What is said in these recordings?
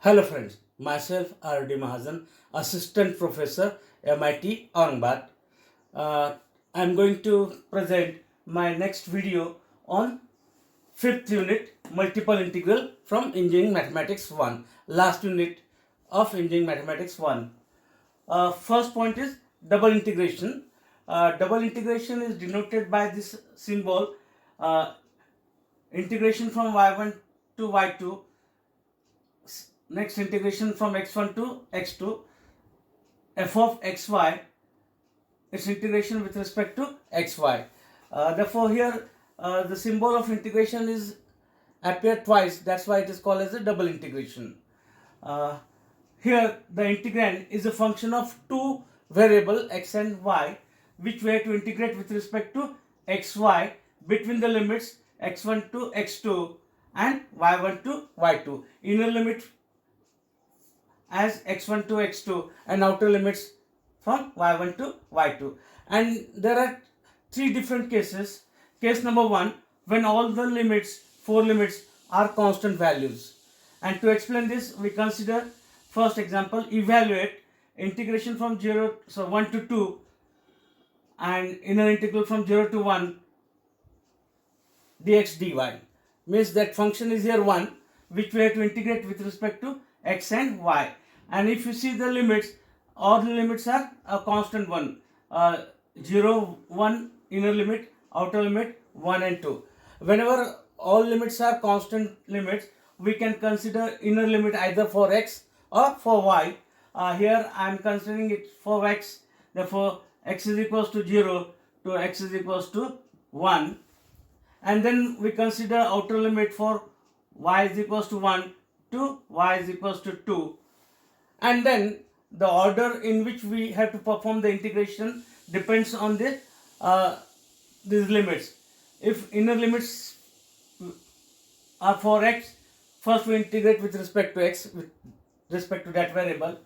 Hello friends, myself R.D. Mahajan, Assistant Professor, MIT Aurangabad. Uh, I'm going to present my next video on 5th unit multiple integral from Engineering Mathematics 1, last unit of Engineering Mathematics 1. First point is double integration. Double integration is denoted by this symbol uh, integration from y1 to y2. Next, integration from x1 to x2, f of xy, its integration with respect to xy. Therefore, here the symbol of integration is appear twice. That's why it is called as a double integration. Uh, Here, the integrand is a function of two variable x and y, which we have to integrate with respect to xy between the limits x1 to x2 and y1 to y2. Inner limit as x1 to x2 and outer limits from y1 to y2. And there are three different cases. Case number one, when all the limits, four limits, are constant values. And to explain this, we consider first example, evaluate integration from 1 to 2 and inner integral from 0 to 1 dx dy. Means that function is here 1, which we have to integrate with respect to x and y. And if you see the limits, all the limits are a constant one. 0, 1 inner limit, outer limit 1 and 2. Whenever all limits are constant limits, we can consider inner limit either for x or for y. Here I am considering it for x. Therefore, x is equals to 0 to x is equals to 1. And then we consider outer limit for y is equals to 1 to y is equals to 2. And then the order in which we have to perform the integration depends on these limits. If inner limits are for x, first we integrate with respect to x with respect to that variable,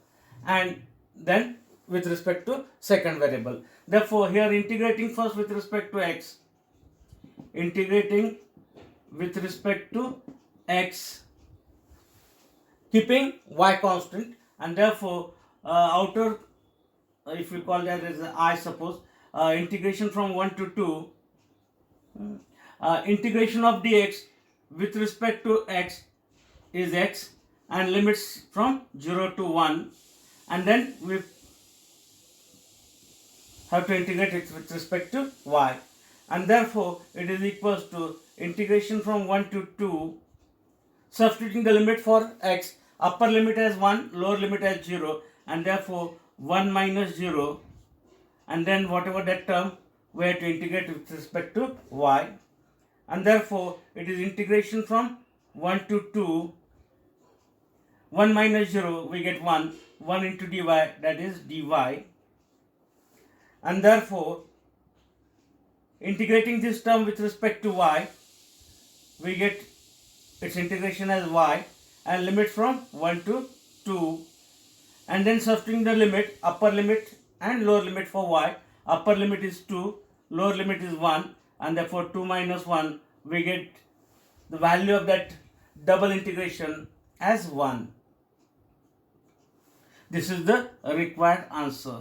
and then with respect to second variable. Therefore, here integrating first with respect to x, integrating with respect to x, keeping y constant, and therefore outer, if we call that as I suppose, integration from 1 to 2, integration of dx with respect to x is x and limits from 0 to 1, and then we have to integrate it with respect to y, and therefore it is equals to integration from 1 to 2, substituting the limit for x, upper limit as 1, lower limit as 0, and therefore 1 minus 0, and then whatever that term we have to integrate with respect to y, and therefore it is integration from 1 to 2, 1 minus 0 we get 1, 1 into dy, that is dy, and therefore integrating this term with respect to y, we get its integration as y and limit from 1 to 2, and then substituting the limit, upper limit and lower limit for y. Upper limit is 2, lower limit is 1, and therefore 2 minus 1, we get the value of that double integration as 1. This is the required answer.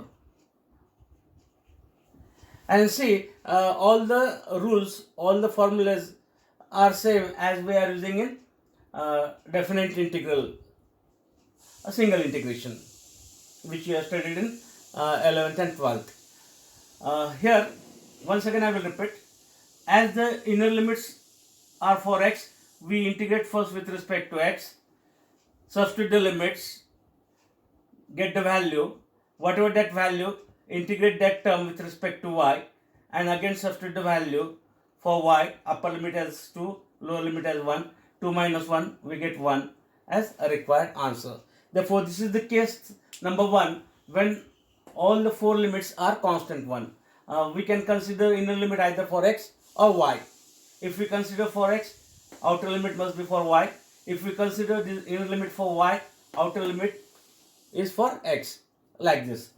And see, all the rules, all the formulas are same as we are using in definite integral, a single integration, which you have studied in 11th and 12th. Here, once again I will repeat, as the inner limits are for x, we integrate first with respect to x, substitute the limits, get the value, whatever that value, integrate that term with respect to y, and again substitute the value for y, upper limit as 2, lower limit as 1, 2 minus 1, we get 1 as a required answer. Therefore, this is the case number 1 when all the four limits are constant 1. We can consider inner limit either for x or y. If we consider for x, outer limit must be for y. If we consider the inner limit for y, outer limit is for x, like this.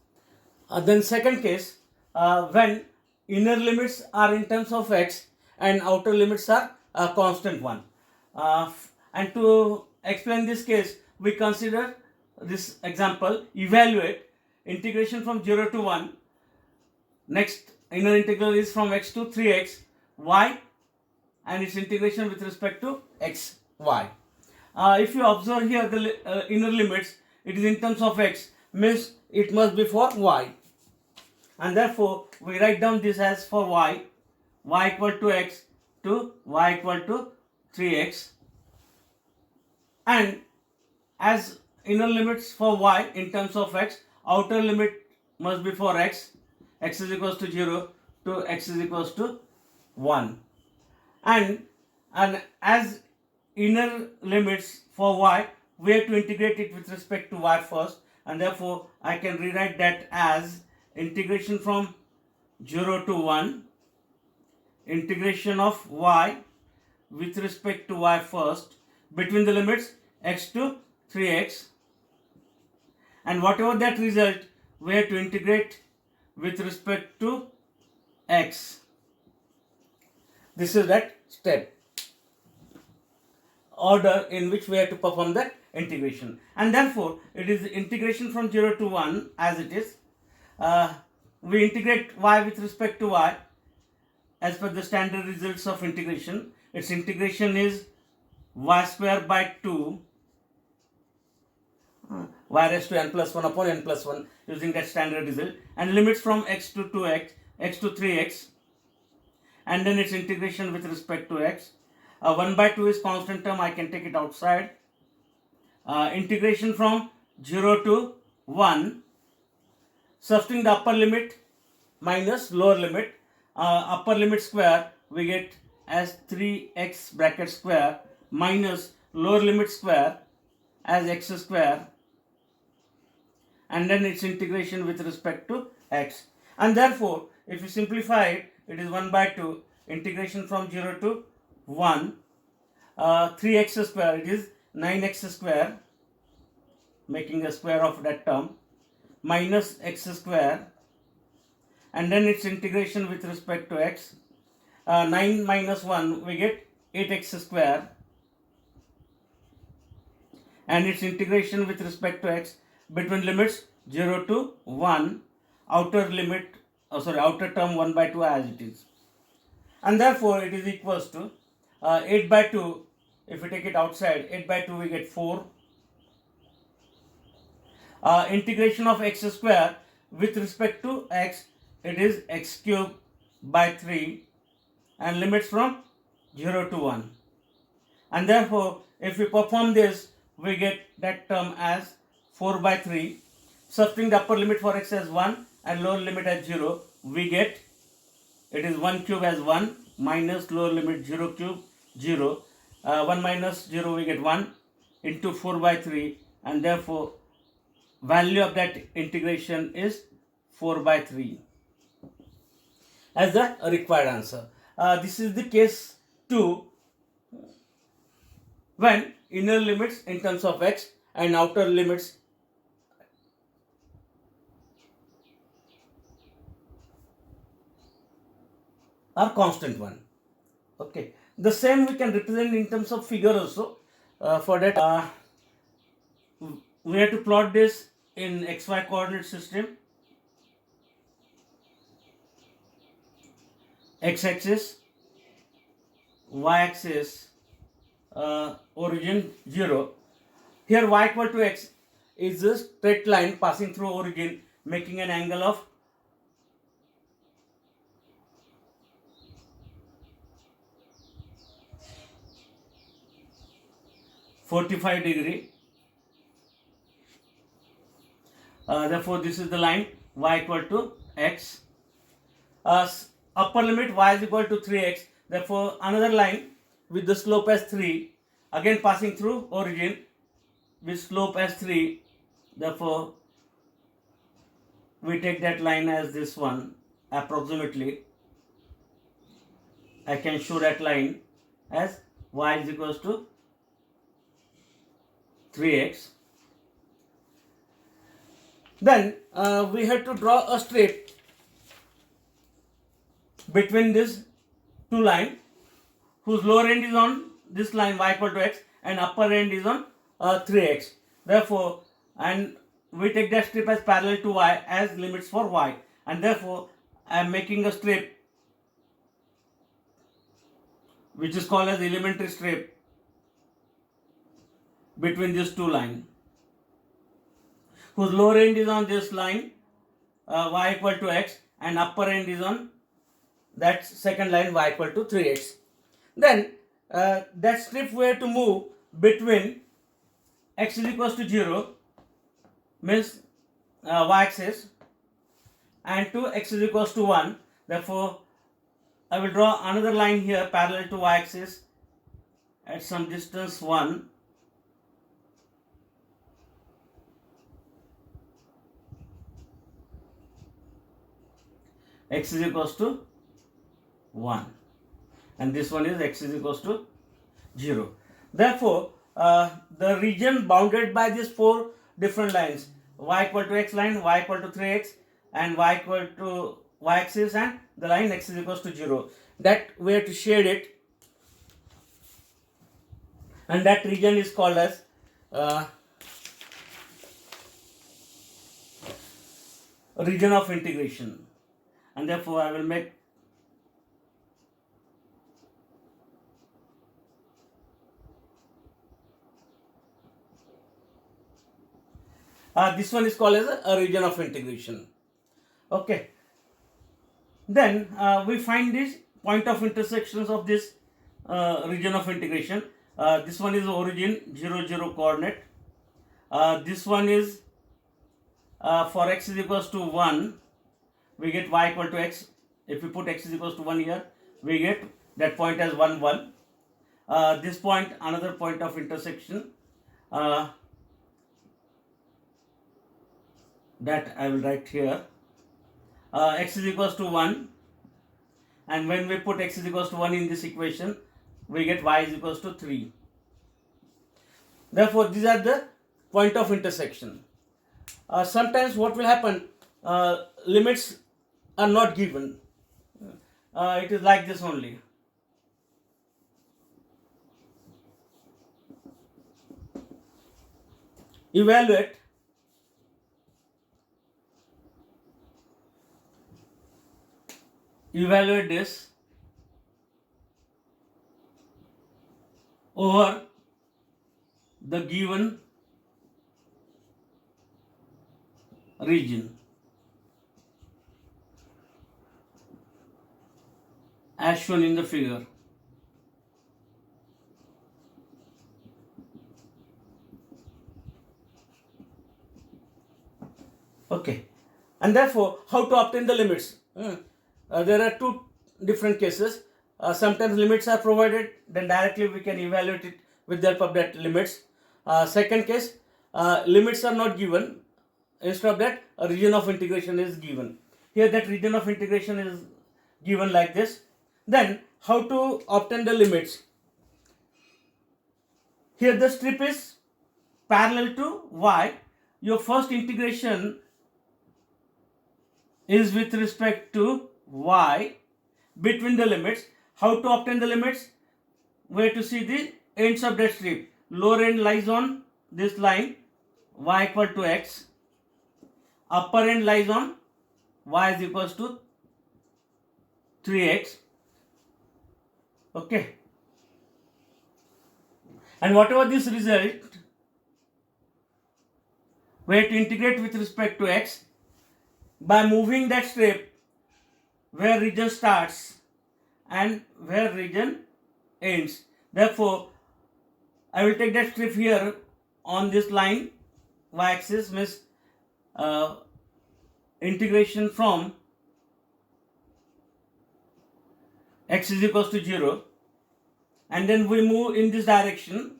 Then second case, when inner limits are in terms of x and outer limits are a constant one. And to explain this case, we consider this example, evaluate integration from 0 to 1. Next inner integral is from x to 3x y, and its integration with respect to x y. If you observe here the inner limits, it is in terms of x, means it must be for y, and therefore we write down this as for y equal to x to y equal to 3x, and as inner limits for y in terms of x, outer limit must be for x is equals to 0 to x is equals to 1, and as inner limits for y, we have to integrate it with respect to y first, and therefore I can rewrite that as integration from 0 to 1, integration of y with respect to y first between the limits x to 3x, and whatever that result we have to integrate with respect to x. This is that step order in which we have to perform that integration, and therefore it is integration from 0 to 1 as it is. We integrate y with respect to y as per the standard results of integration. Its integration is y square by 2 y raised to n plus 1 upon n plus 1 using that standard result, and limits from x to 2x, x to 3x, and then its integration with respect to x. 1 by 2 is constant term, I can take it outside. Integration from 0 to 1, substituting the upper limit minus lower limit. Upper limit square we get as 3x bracket square minus lower limit square as x square, and then its integration with respect to x, and therefore if you simplify it, it is 1 by 2 integration from 0 to 1, 3x square, it is 9x square, making a square of that term, minus x square, and then its integration with respect to x. 9 minus 1 we get 8x square, and its integration with respect to x between limits 0 to 1, outer term 1 by 2 as it is, and therefore it is equals to 8 by 2. If we take it outside, 8 by 2 we get 4. Integration of x square with respect to x, it is x cube by 3, and limits from 0 to 1, and therefore if we perform this, we get that term as 4 by 3. Substituting the upper limit for x as 1 and lower limit as 0, we get it is 1 cube as 1 minus lower limit 0 cube 0. 1 minus 0 we get 1 into 4 by 3, and therefore value of that integration is 4 by 3 as the required answer. This is the case 2, when inner limits in terms of x and outer limits are constant one. Okay, the same we can represent in terms of figure also. For that we have to plot this in xy coordinate system. X-axis, y-axis, origin 0. Here y equal to x is a straight line passing through origin, making an angle of 45 degree. Therefore this is the line y equal to x. Upper limit y is equal to 3x. Therefore another line with the slope as 3, again passing through origin with slope as 3. Therefore we take that line as this one approximately. I can show that line as y is equals to 3x. Then we have to draw a straight between these two lines, whose lower end is on this line y equal to x and upper end is on 3x. Therefore, and we take that strip as parallel to y as limits for y, and therefore I am making a strip which is called as elementary strip between these two lines, whose lower end is on this line y equal to x, and upper end is on that second line y equal to 3x. Then that strip we have to move between x is equals to 0 means y-axis and to x is equals to 1. Therefore, I will draw another line here parallel to y-axis at some distance 1. X is equals to 1, and this one is x is equals to 0. Therefore, the region bounded by these four different lines, y equal to x line, y equal to 3x, and y equal to y-axis, and the line x is equals to 0, that we have to shade it, and that region is called as region of integration. And therefore I will make this one is called as a region of integration. Okay. Then we find this point of intersections of this region of integration. This one is origin 0, 0 coordinate. This one is for x is equals to 1, we get y equal to x. If we put x is equals to 1 here, we get that point as 1, 1. This point, another point of intersection, that I will write here. X is equals to 1, and when we put x is equals to 1 in this equation, we get y is equals to 3. Therefore, these are the point of intersection. Sometimes what will happen, limits are not given. It is like this only. Evaluate this over the given region as shown in the figure. Okay, and therefore how to obtain the limits? There are two different cases. Sometimes limits are provided, then directly we can evaluate it with the help of that limits. Second case, limits are not given. Instead of that, a region of integration is given. Here that region of integration is given like this. Then how to obtain the limits? Here the strip is parallel to y. Your first integration is with respect to y between the limits. How to obtain the limits? We have to see the ends of that strip. Lower end lies on this line, y equal to x. Upper end lies on y is equals to 3x. Okay. And whatever this result, we have to integrate with respect to x by moving that strip where region starts and where region ends. Therefore, I will take that strip here on this line, y-axis means integration from x is equals to 0, and then we move in this direction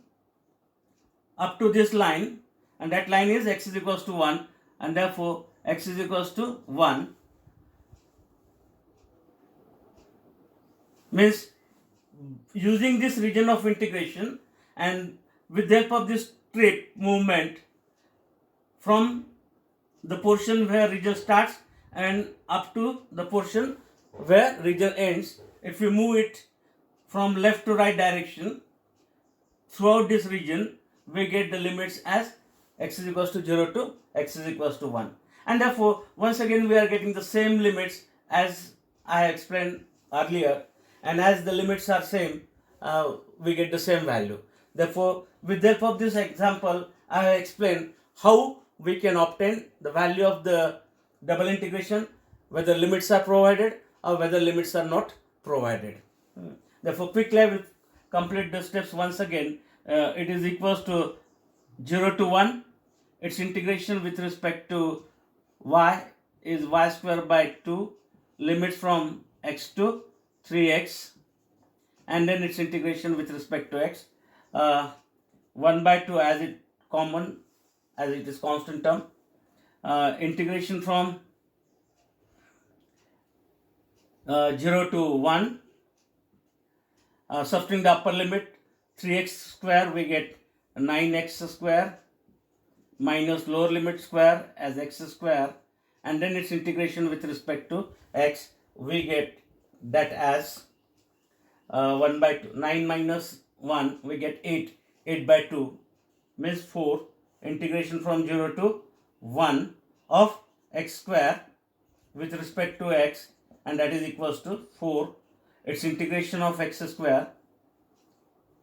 up to this line, and that line is x is equals to 1, and therefore x is equals to 1 means using this region of integration and with the help of this strip movement from the portion where region starts and up to the portion where region ends, if we move it from left to right direction throughout this region, we get the limits as x is equals to 0 to x is equals to 1. And therefore, once again we are getting the same limits as I explained earlier, and as the limits are same, we get the same value. Therefore, with the help of this example, I have explained how we can obtain the value of the double integration, whether limits are provided or whether limits are not provided. Therefore, quickly I will complete the steps once again. It is equals to 0 to 1. Its integration with respect to y is y square by 2, limits from x to 3x, and then its integration with respect to x, 1 by 2 as it common, as it is constant term, integration from 0 to 1, substituting the upper limit 3x square, we get 9x square minus lower limit square as x square, and then its integration with respect to x, we get that as 1 by 2. 9 minus 1, we get 8. 8 by 2 means 4. Integration from 0 to 1 of x square with respect to x, and that is equals to 4. Its integration of x square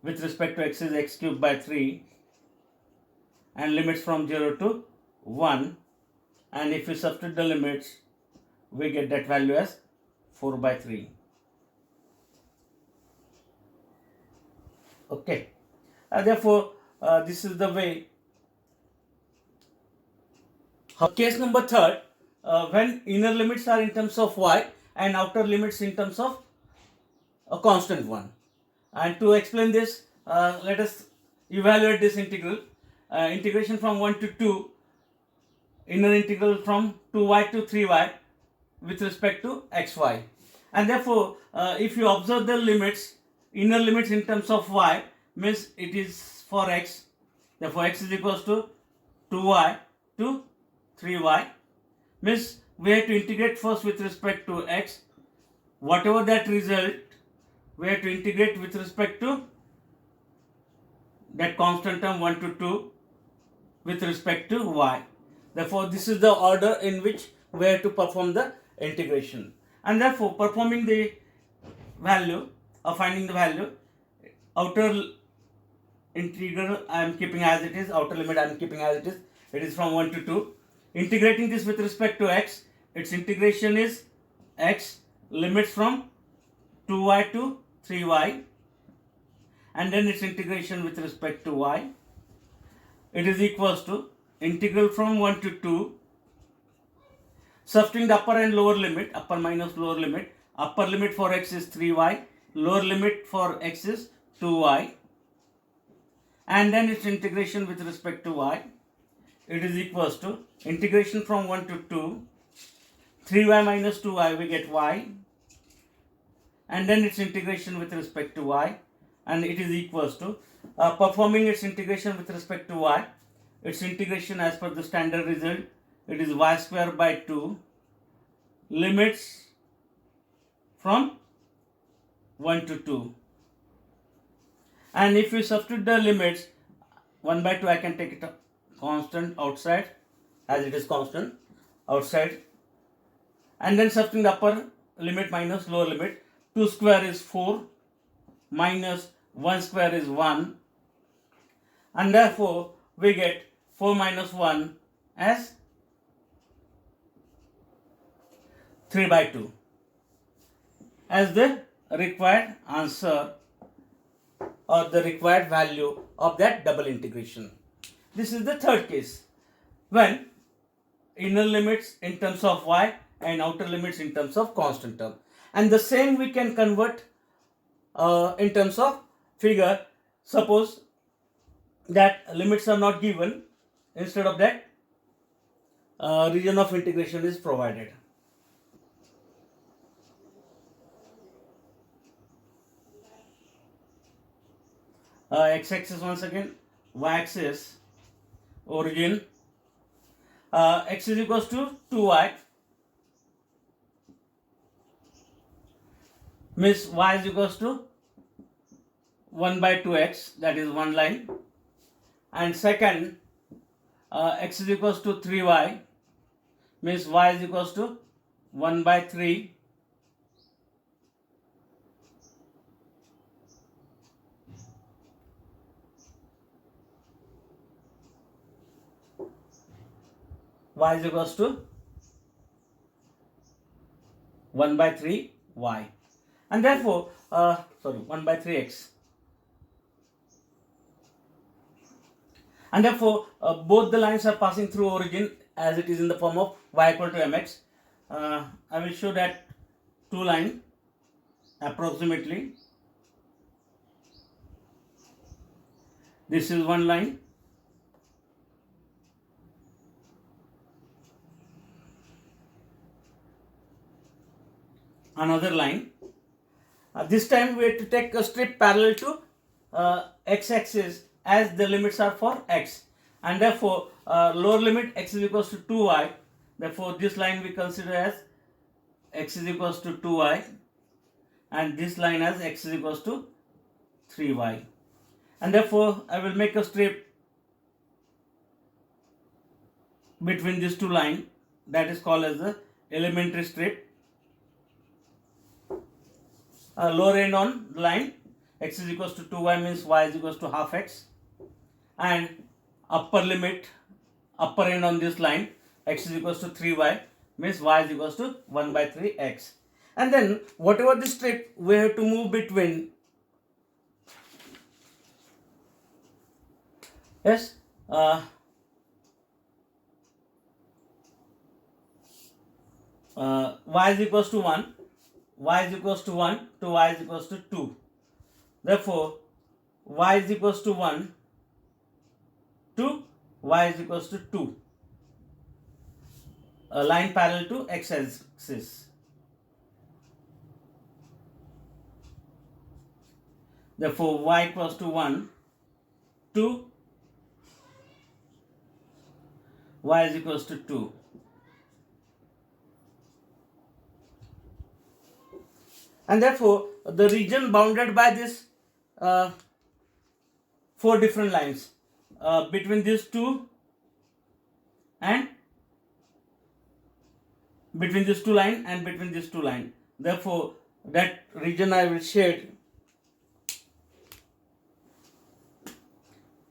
with respect to x is x cubed by 3, and limits from 0 to 1, and if we substitute the limits, we get that value as 4 by 3. Okay. Therefore, this is the way. Case number third, when inner limits are in terms of y and outer limits in terms of a constant one. And to explain this, let us evaluate this integral. Integration from 1 to 2, inner integral from 2y to 3y with respect to xy. And therefore, if you observe the limits, inner limits in terms of y means it is for x. Therefore, x is equals to 2y to 3y. Means we have to integrate first with respect to x. Whatever that result, we have to integrate with respect to that constant term 1 to 2 with respect to y. Therefore, this is the order in which we have to perform the integration. And therefore, performing the value or finding the value, outer integral I am keeping as it is, outer limit I am keeping as it is. It is from 1 to 2. Integrating this with respect to x, its integration is x, limits from 2y to 3y, and then its integration with respect to y. It is equals to integral from 1 to 2, substituting the upper and lower limit, upper minus lower limit. Upper limit for x is 3y, lower limit for x is 2y, and then its integration with respect to y. It is equals to integration from 1 to 2, 3y minus 2y, we get y, and then its integration with respect to y, and it is equals to performing its integration with respect to y. Its integration as per the standard result, it is y square by 2, limits from 1 to 2. And if you substitute the limits, 1 by 2 I can take it constant outside, as it is constant outside, and then substituting the upper limit minus lower limit. 2 square is 4 minus 1 square is 1, and therefore we get 4 minus 1 as 3 by 2 as the required answer or the required value of that double integration. This is the third case, when inner limits in terms of y and outer limits in terms of constant term. And the same we can convert in terms of figure. Suppose that limits are not given, instead of that region of integration is provided. X-axis once again, y-axis, origin, x is equals to 2y, means y is equals to 1 by 2x, that is one line. And second, x is equals to 3y, means y is equals to 1 by 3 y is equals to 1 by 3 y, and therefore 1 by 3x, and therefore both the lines are passing through origin as it is in the form of y equal to mx. I will show that two line approximately. This is one line, another line. This time we have to take a strip parallel to x-axis as the limits are for x, and therefore lower limit x is equals to 2y. Therefore this line we consider as x is equals to 2y, and this line as x is equals to 3y, and therefore I will make a strip between these two lines, that is called as the elementary strip. Lower end on the line x is equals to 2y means y is equals to half x, and upper limit, upper end on this line x is equals to 3y means y is equals to 1 by 3x. And then whatever the strip we have to move between, yes, y is equals to 1, y is equals to 1 to y is equals to 2. Therefore y is equals to 1 to y is equals to 2, a line parallel to x-axis. Therefore y equals to 1 to y is equals to 2. And therefore the region bounded by this four different lines between these two and between these two line and between these two line. Therefore that region I will shade,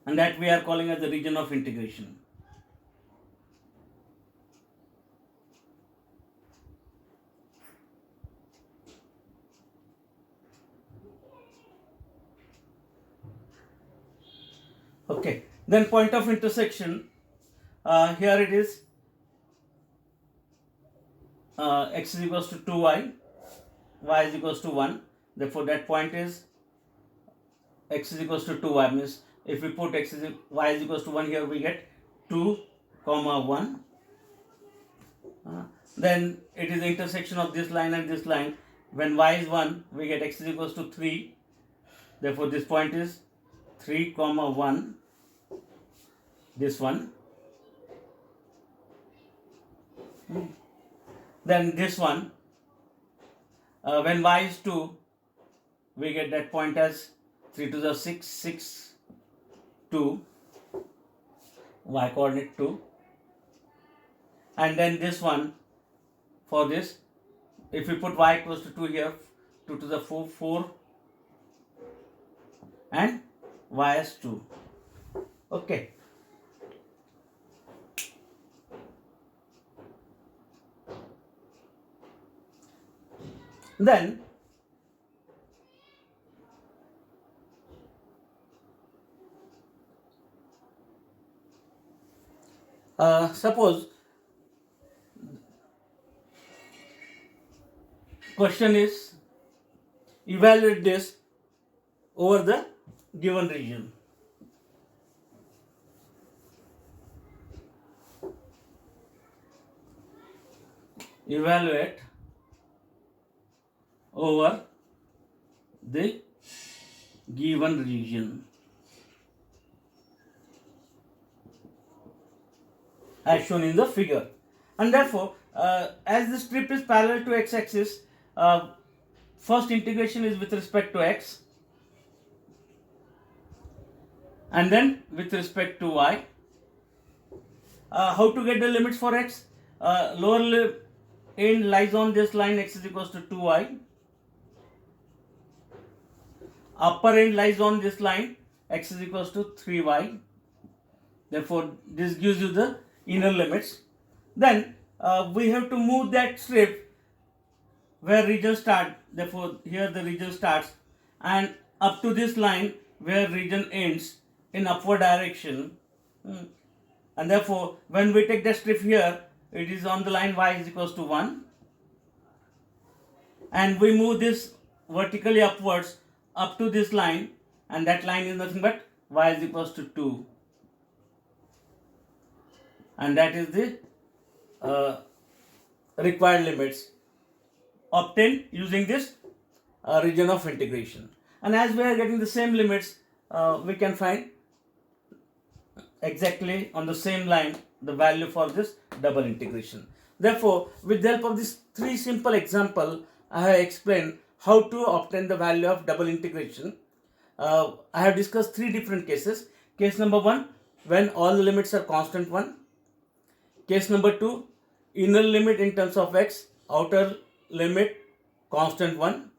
and that we are calling as the region of integration. Okay, then point of intersection, here it is x is equals to 2y, y is equals to 1. Therefore that point is x is equals to 2y, means if we put y is equals to 1 here, we get 2 comma 1. Then it is the intersection of this line and this line. When y is 1, we get x is equals to 3. Therefore this point is 3 comma 1, this one. Then this one, when y is 2, we get that point as 3 to the 6, 6, 2, y coordinate 2. And then this one, for this, if we put y equals to 2 here, 2 to the 4, 4, and y as 2. Okay. Then suppose question is evaluate this over the given region. Evaluate over the given region as shown in the figure. And therefore as the strip is parallel to x-axis, first integration is with respect to x, and then with respect to y, how to get the limits for x? Lower end lies on this line, x is equals to 2y. Upper end lies on this line, x is equals to 3y. Therefore, this gives you the inner limits. Then we have to move that strip where region start. Therefore, here the region starts and up to this line where region ends in upward direction. And therefore, when we take the strip here, it is on the line y is equals to 1. And we move this vertically upwards up to this line, and that line is nothing but y is equals to 2. And that is the required limits obtained using this region of integration. And as we are getting the same limits, we can find exactly on the same line the value for this double integration. Therefore, with the help of this 3 simple example, I have explained how to obtain the value of double integration. I have discussed 3 different cases. Case number 1, when all the limits are constant 1. Case number 2, inner limit in terms of x, outer limit constant 1.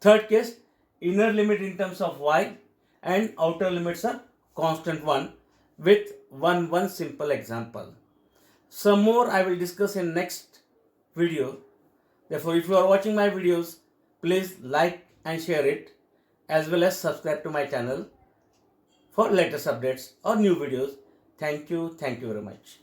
Third case, inner limit in terms of y and outer limits are constant 1 with one simple example. Some more I will discuss in next video. Therefore, if you are watching my videos, please like and share it, as well as subscribe to my channel for latest updates or new videos. Thank you very much.